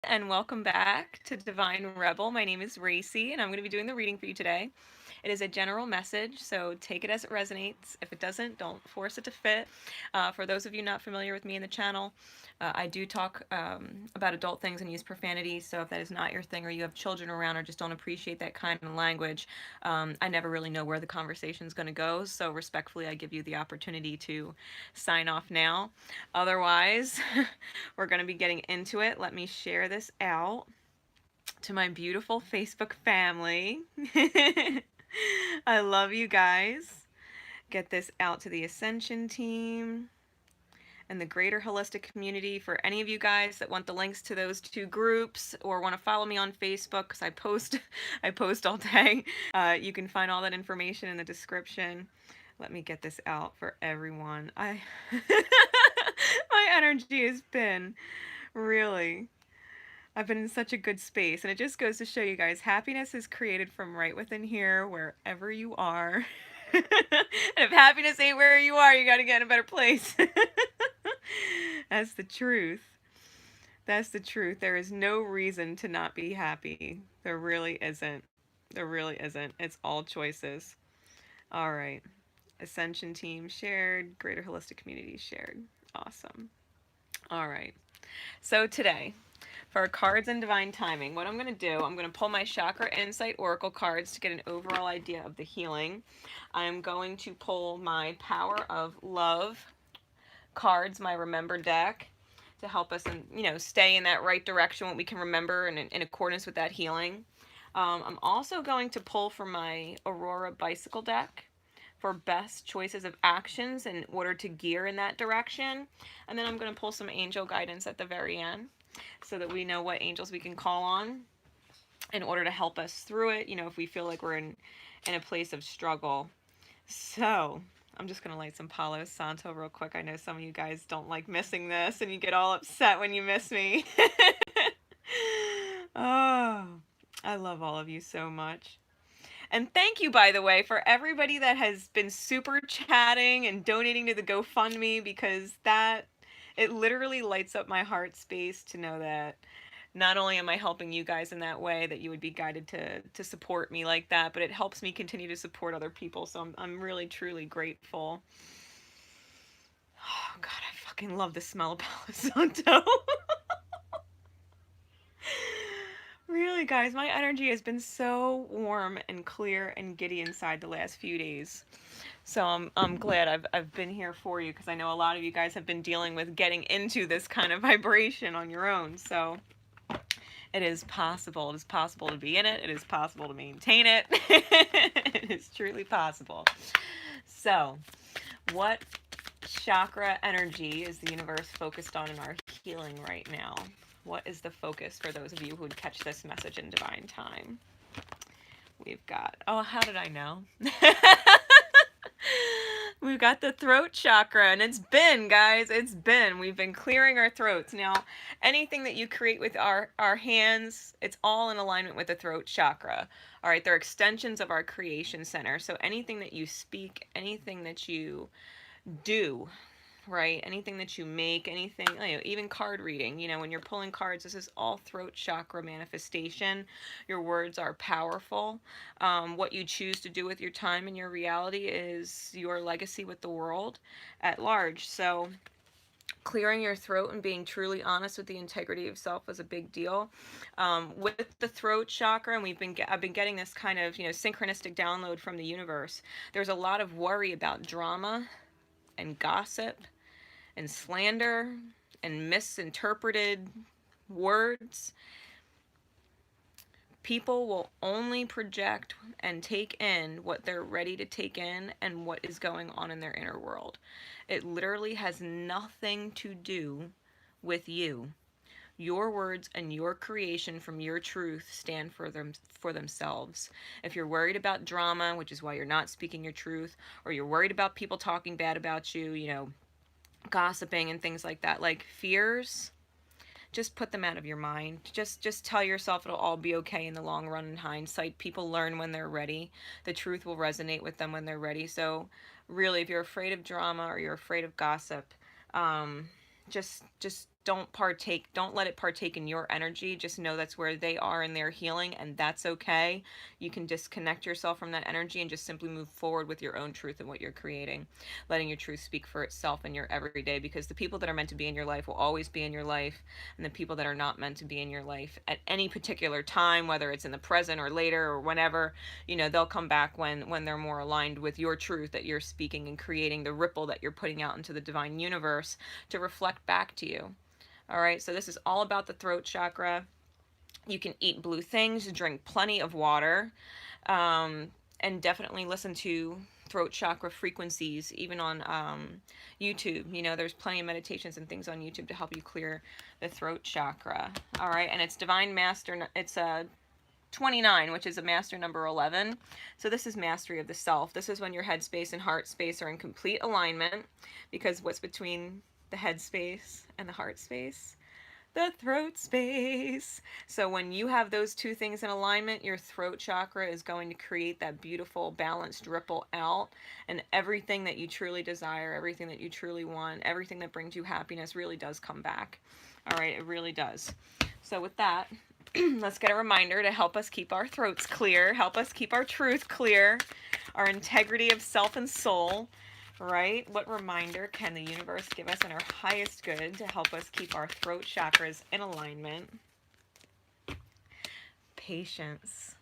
and welcome back to Divine Rebel. My name is Racey, and I'm going to be doing the reading for you today. It is a general message, so take it as it resonates. If it doesn't, don't force it to fit. For those of you not familiar with me in the channel, I do talk about adult things and use profanity, so if that is not your thing or you have children around or just don't appreciate that kind of language, I never really know where the conversation is going to go, so respectfully, I give you the opportunity to sign off now. Otherwise, we're going to be getting into it. Let me share this out to my beautiful Facebook family. I love you guys. Get this out to the Ascension team and the greater holistic community. For any of you guys that want the links to those two groups or want to follow me on Facebook, because I post all day, you can find all that information in the description. Let me get this out for everyone. My energy has been really, I've been in such a good space, and it just goes to show you guys, happiness is created from right within here, wherever you are. And if happiness ain't where you are, you got to get in a better place. That's the truth. That's the truth. There is no reason to not be happy. There really isn't. There really isn't. It's all choices. All right. Ascension team shared. Greater holistic community shared. Awesome. All right. So today, for cards and divine timing, what I'm going to do, I'm going to pull my Chakra Insight Oracle cards to get an overall idea of the healing. I'm going to pull my Power of Love cards, my Remember deck, to help us, stay in that right direction, what we can remember in accordance with that healing. I'm also going to pull from my Aurora Bicycle deck for best choices of actions in order to gear in that direction. And then I'm going to pull some angel guidance at the very end so that we know what angels we can call on in order to help us through it, if we feel like we're in a place of struggle. So I'm just going to light some Palo Santo real quick. I know some of you guys don't like missing this and you get all upset when you miss me. Oh, I love all of you so much. And thank you, by the way, for everybody that has been super chatting and donating to the GoFundMe, because it literally lights up my heart space to know that not only am I helping you guys in that way, that you would be guided to support me like that, but it helps me continue to support other people. So I'm really, truly grateful. Oh, God, I fucking love the smell of Palo Santo. Really, guys, my energy has been so warm and clear and giddy inside the last few days. So I'm glad I've been here for you, because I know a lot of you guys have been dealing with getting into this kind of vibration on your own. So it is possible. It is possible to be in it. It is possible to maintain it. It is truly possible. So, what chakra energy is the universe focused on in our healing right now? What is the focus for those of you who would catch this message in divine time? We've got, oh, how did I know? We've got the throat chakra, and it's been, guys, we've been clearing our throats. Now, anything that you create with our hands, it's all in alignment with the throat chakra. All right, they're extensions of our creation center. So anything that you speak, anything that you do, right? Anything that you make, anything, even card reading, when you're pulling cards, this is all throat chakra manifestation. Your words are powerful. What you choose to do with your time and your reality is your legacy with the world at large. So clearing your throat and being truly honest with the integrity of self is a big deal. With the throat chakra, and I've been getting this kind of synchronistic download from the universe. There's a lot of worry about drama and gossip and slander and misinterpreted words. People will only project and take in what they're ready to take in and what is going on in their inner world. It literally has nothing to do with you. Your words and your creation from your truth stand for themselves. If you're worried about drama, which is why you're not speaking your truth, or you're worried about people talking bad about you, gossiping and things like that, like fears, just put them out of your mind. Just tell yourself it'll all be okay in the long run. In hindsight, people learn when they're ready. The truth will resonate with them when they're ready. So really, if you're afraid of drama or you're afraid of gossip, just don't let it partake in your energy. Just know that's where they are in their healing, and that's okay. You can disconnect yourself from that energy and just simply move forward with your own truth and what you're creating, letting your truth speak for itself in your everyday, because the people that are meant to be in your life will always be in your life, and the people that are not meant to be in your life at any particular time, whether it's in the present or later or whenever, they'll come back when they're more aligned with your truth that you're speaking and creating, the ripple that you're putting out into the divine universe to reflect back to you. All right, so this is all about the throat chakra. You can eat blue things, drink plenty of water, and definitely listen to throat chakra frequencies, even on YouTube. There's plenty of meditations and things on YouTube to help you clear the throat chakra. All right, and it's Divine Master, it's a 29, which is a master number 11. So this is mastery of the self. This is when your head space and heart space are in complete alignment, because what's between the head space and the heart space? The throat space. So when you have those two things in alignment, your throat chakra is going to create that beautiful balanced ripple out, and everything that you truly desire, everything that you truly want, everything that brings you happiness really does come back. All right, it really does. So with that, let's get a reminder to help us keep our throats clear, help us keep our truth clear, our integrity of self and soul. Right? What reminder can the universe give us in our highest good to help us keep our throat chakras in alignment? Patience.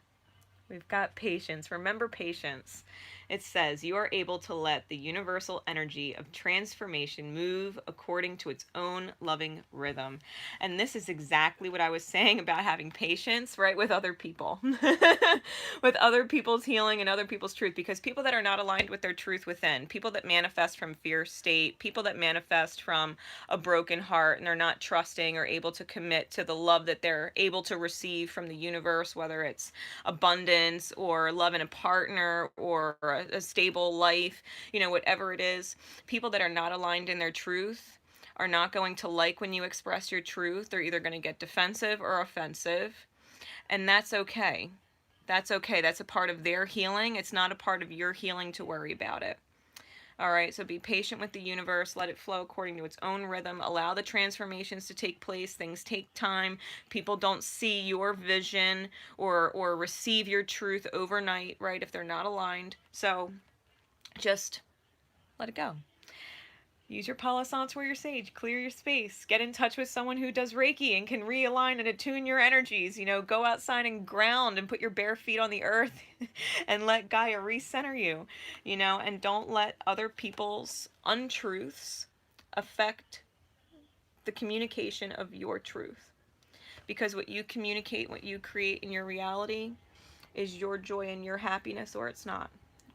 We've got patience. Remember patience. It says, you are able to let the universal energy of transformation move according to its own loving rhythm. And this is exactly what I was saying about having patience, right, with other people, with other people's healing and other people's truth, because people that are not aligned with their truth within, people that manifest from fear state, people that manifest from a broken heart and they're not trusting or able to commit to the love that they're able to receive from the universe, whether it's abundance or love in a partner or a stable life, whatever it is, people that are not aligned in their truth are not going to like when you express your truth. They're either going to get defensive or offensive, and that's okay. That's okay. That's a part of their healing. It's not a part of your healing to worry about it. All right, so be patient with the universe. Let it flow according to its own rhythm. Allow the transformations to take place. Things take time. People don't see your vision or receive your truth overnight, right, if they're not aligned. So just let it go. Use your Palo Santo or your sage. Clear your space. Get in touch with someone who does Reiki and can realign and attune your energies. Go outside and ground and put your bare feet on the earth and let Gaia recenter you. And don't let other people's untruths affect the communication of your truth. Because what you communicate, what you create in your reality is your joy and your happiness, or it's not.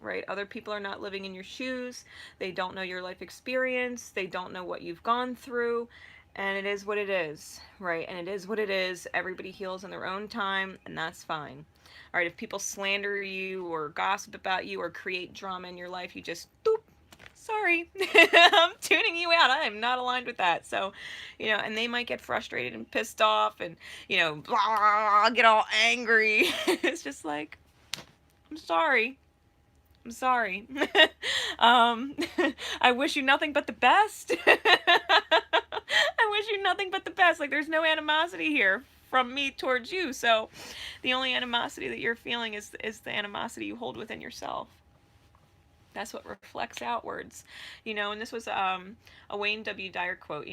Right? Other people are not living in your shoes. They don't know your life experience. They don't know what you've gone through. And it is what it is, right? And it is what it is. Everybody heals in their own time, and that's fine. All right, if people slander you or gossip about you or create drama in your life, you just, doop, sorry, I'm tuning you out. I am not aligned with that. So, and they might get frustrated and pissed off and, blah, get all angry. It's just like, I'm sorry. I'm sorry. I wish you nothing but the best. I wish you nothing but the best. Like, there's no animosity here from me towards you. So the only animosity that you're feeling is the animosity you hold within yourself. That's what reflects outwards. And this was a Wayne W. Dyer quote,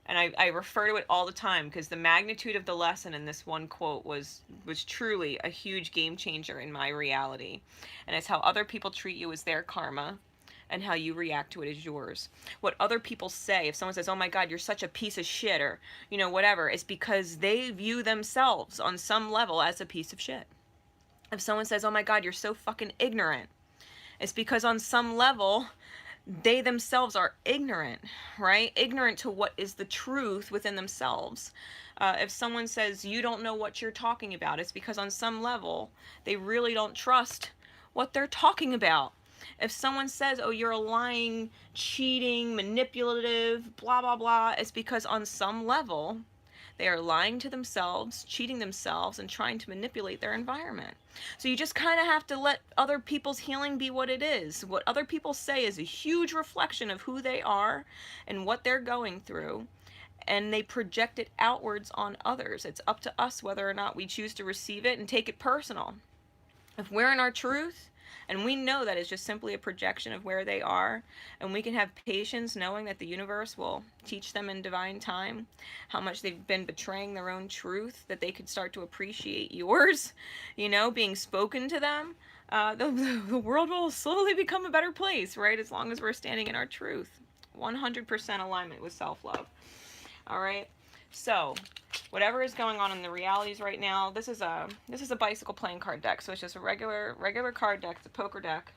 and I refer to it all the time because the magnitude of the lesson in this one quote was truly a huge game changer in my reality. And it's how other people treat you is their karma, and how you react to it is yours. What other people say, if someone says, oh my God, you're such a piece of shit, or, whatever, it's because they view themselves on some level as a piece of shit. If someone says, oh my God, you're so fucking ignorant, it's because on some level, they themselves are ignorant, right? Ignorant to what is the truth within themselves. If someone says, you don't know what you're talking about, it's because on some level, they really don't trust what they're talking about. If someone says, oh, you're a lying, cheating, manipulative, blah, blah, blah, it's because on some level, they are lying to themselves, cheating themselves, and trying to manipulate their environment. So you just kind of have to let other people's healing be what it is. What other people say is a huge reflection of who they are and what they're going through. and they project it outwards on others. It's up to us whether or not we choose to receive it and take it personal. If we're in our truth, and we know that it's just simply a projection of where they are, and we can have patience knowing that the universe will teach them in divine time how much they've been betraying their own truth, that they could start to appreciate yours, being spoken to them, the world will slowly become a better place, right? As long as we're standing in our truth. 100% alignment with self-love. All right? So, whatever is going on in the realities right now, this is a bicycle playing card deck. So it's just a regular card deck. It's a poker deck.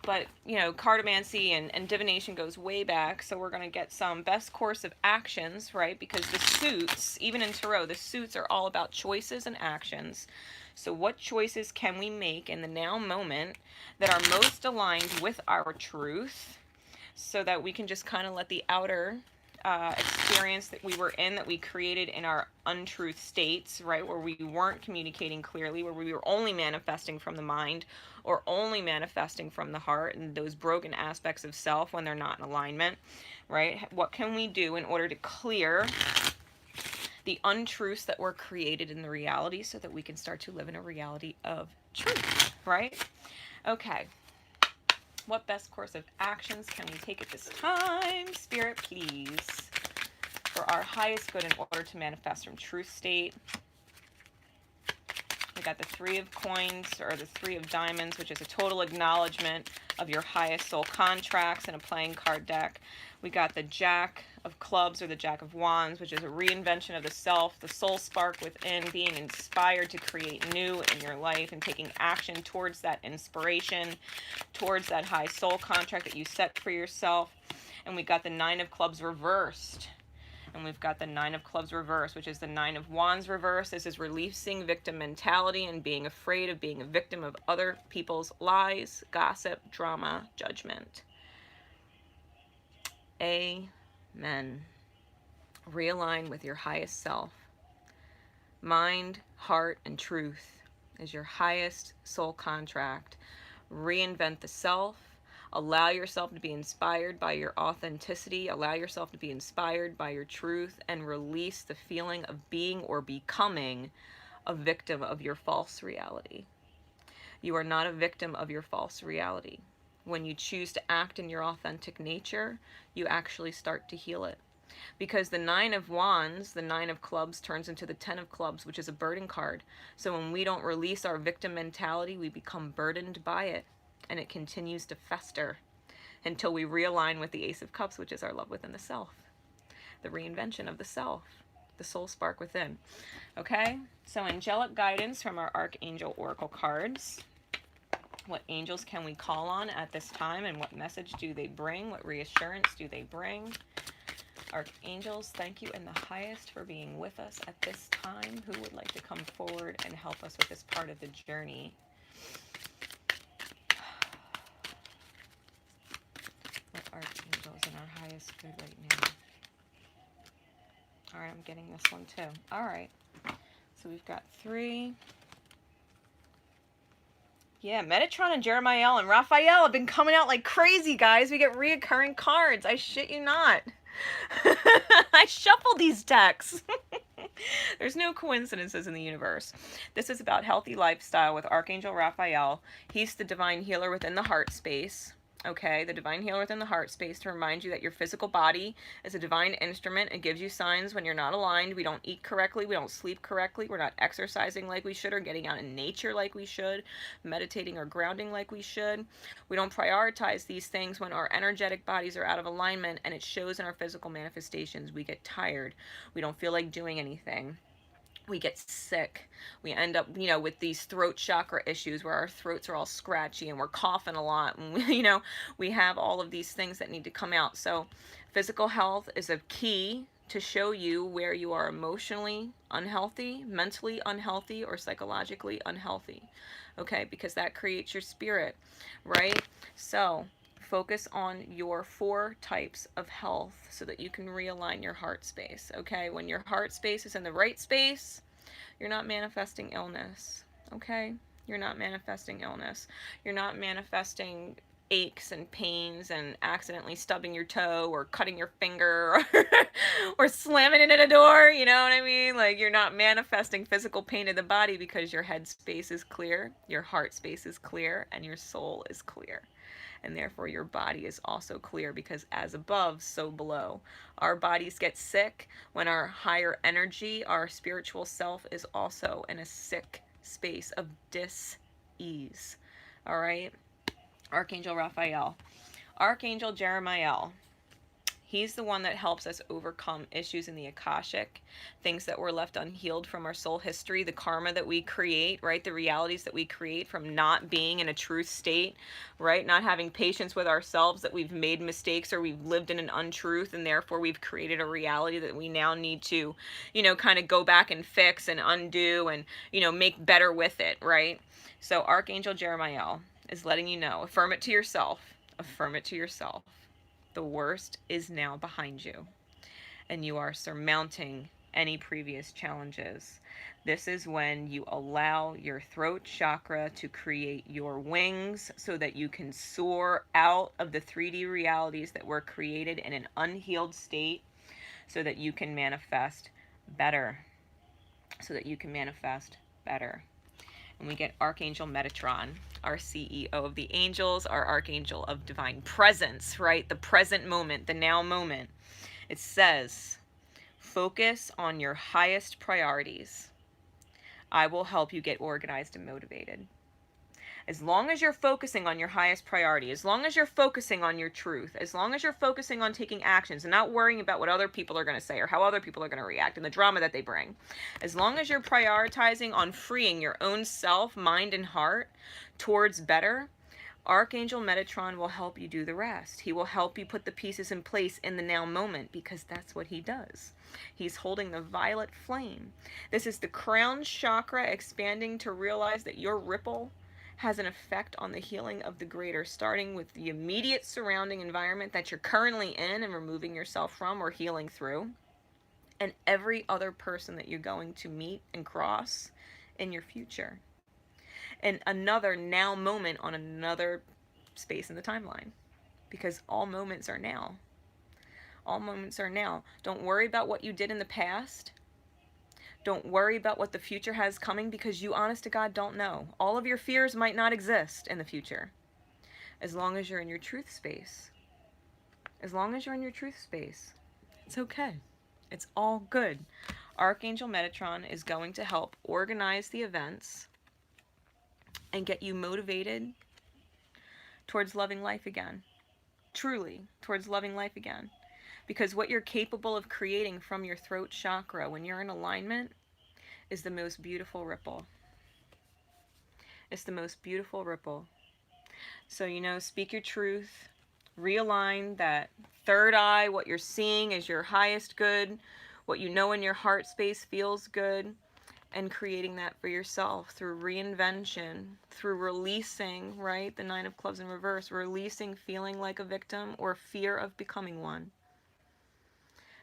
But, cartomancy and divination goes way back. So we're going to get some best course of actions, right? Because the suits, even in tarot, the suits are all about choices and actions. So what choices can we make in the now moment that are most aligned with our truth, so that we can just kind of let the outer experience that we were in, that we created in our untruth states, right, where we weren't communicating clearly, where we were only manifesting from the mind or only manifesting from the heart, and those broken aspects of self when they're not in alignment, right? What can we do in order to clear the untruths that were created in the reality, so that we can start to live in a reality of truth, right? Okay. What best course of actions can we take at this time? Spirit, please, for our highest good in order to manifest from truth state. We got the 3 of coins, or the 3 of diamonds, which is a total acknowledgement of your highest soul contracts in a playing card deck. We got the Jack of clubs, or the Jack of wands, which is a reinvention of the self, the soul spark within, being inspired to create new in your life and taking action towards that inspiration, towards that high soul contract that you set for yourself. And we got the 9 of clubs reversed. And we've got the 9 of clubs reversed, which is the 9 of wands reversed. This is releasing victim mentality and being afraid of being a victim of other people's lies, gossip, drama, judgment. Amen. Realign with your highest self. Mind, heart, and truth is your highest soul contract. Reinvent the self. Allow yourself to be inspired by your authenticity. Allow yourself to be inspired by your truth, and release the feeling of being or becoming a victim of your false reality. You are not a victim of your false reality. When you choose to act in your authentic nature, you actually start to heal it. Because the 9 of wands, the 9 of clubs, turns into the 10 of clubs, which is a burden card. So when we don't release our victim mentality, we become burdened by it. And it continues to fester until we realign with the Ace of Cups, which is our love within the self. The reinvention of the self. The soul spark within. Okay? So angelic guidance from our Archangel Oracle cards. What angels can we call on at this time, and what message do they bring? What reassurance do they bring? Archangels, thank you in the highest for being with us at this time. Who would like to come forward and help us with this part of the journey? What archangels in our highest good right now? All right, I'm getting this one too. All right. So we've got 3. Yeah, Metatron and Jeremiah and Raphael have been coming out like crazy, guys. We get reoccurring cards. I shit you not. I shuffle these decks. There's no coincidences in the universe. This is about healthy lifestyle with Archangel Raphael. He's the divine healer within the heart space. Okay, the divine healer within the heart space, to remind you that your physical body is a divine instrument. It gives you signs when you're not aligned. We don't eat correctly. We don't sleep correctly. We're not exercising like we should, or getting out in nature like we should, meditating or grounding like we should. We don't prioritize these things when our energetic bodies are out of alignment, and it shows in our physical manifestations. We get tired. We don't feel like doing anything. We get sick. We end up, with these throat chakra issues where our throats are all scratchy and we're coughing a lot. And, we have all of these things that need to come out. So physical health is a key to show you where you are emotionally unhealthy, mentally unhealthy, or psychologically unhealthy. Okay, because that creates your spirit, right? So focus on your 4 types of health so that you can realign your heart space. Okay, when your heart space is in the right space, you're not manifesting illness. Okay, you're not manifesting illness. You're not manifesting aches and pains and accidentally stubbing your toe or cutting your finger or, or slamming it in a door, you know what I mean? Like, you're not manifesting physical pain in the body because your head space is clear, your heart space is clear, and your soul is clear. And therefore your body is also clear, because as above, so below. Our bodies get sick when our higher energy, our spiritual self, is also in a sick space of dis-ease. All right? Archangel Raphael. Archangel Jeremiel. He's the one that helps us overcome issues in the Akashic, things that were left unhealed from our soul history, the karma that we create, right? The realities that we create from not being in a truth state, right? Not having patience with ourselves, that we've made mistakes or we've lived in an untruth, and therefore we've created a reality that we now need to, you know, kind of go back and fix and undo and, you know, make better with it, right? So Archangel Jeremiel is letting you know, affirm it to yourself, affirm it to yourself. The worst is now behind you, and you are surmounting any previous challenges. This is when you allow your throat chakra to create your wings so that you can soar out of the 3D realities that were created in an unhealed state, so that you can manifest better. So that you can manifest better. And we get Archangel Metatron, our CEO of the angels, our Archangel of divine presence, right? The present moment, the now moment. It says, focus on your highest priorities. I will help you get organized and motivated. As long as you're focusing on your highest priority, as long as you're focusing on your truth, as long as you're focusing on taking actions and not worrying about what other people are going to say or how other people are going to react and the drama that they bring, as long as you're prioritizing on freeing your own self, mind, and heart towards better, Archangel Metatron will help you do the rest. He will help you put the pieces in place in the now moment, because that's what he does. He's holding the violet flame. This is the crown chakra expanding to realize that your ripple has an effect on the healing of the greater, starting with the immediate surrounding environment that you're currently in and removing yourself from or healing through, and every other person that you're going to meet and cross in your future. And another now moment on another space in the timeline, because all moments are now. All moments are now. Don't worry about what you did in the past. Don't worry about what the future has coming, because you, honest to God, don't know. All of your fears might not exist in the future. As long as you're in your truth space. As long as you're in your truth space. It's okay. It's all good. Archangel Metatron is going to help organize the events and get you motivated towards loving life again. Truly, towards loving life again. Because what you're capable of creating from your throat chakra when you're in alignment is the most beautiful ripple. It's the most beautiful ripple. So, you know, speak your truth. Realign that third eye. What you're seeing is your highest good. What you know in your heart space feels good. And creating that for yourself through reinvention, through releasing, right? The Nine of Clubs in reverse. Releasing feeling like a victim or fear of becoming one.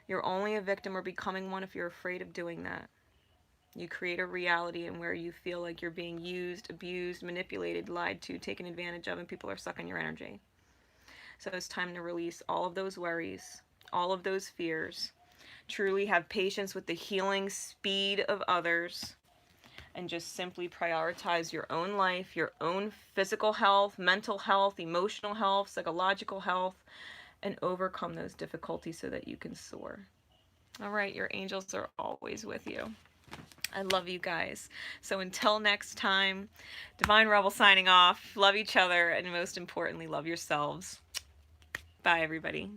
You're only a victim or becoming one if you're afraid of doing that. You create a reality in where you feel like you're being used, abused, manipulated, lied to, taken advantage of, and people are sucking your energy. So it's time to release all of those worries, all of those fears. Truly have patience with the healing speed of others, and just simply prioritize your own life, your own physical health, mental health, emotional health, psychological health, and overcome those difficulties so that you can soar. All right, your angels are always with you. I love you guys. So until next time, Divine Rebel signing off. Love each other, and most importantly, love yourselves. Bye, everybody.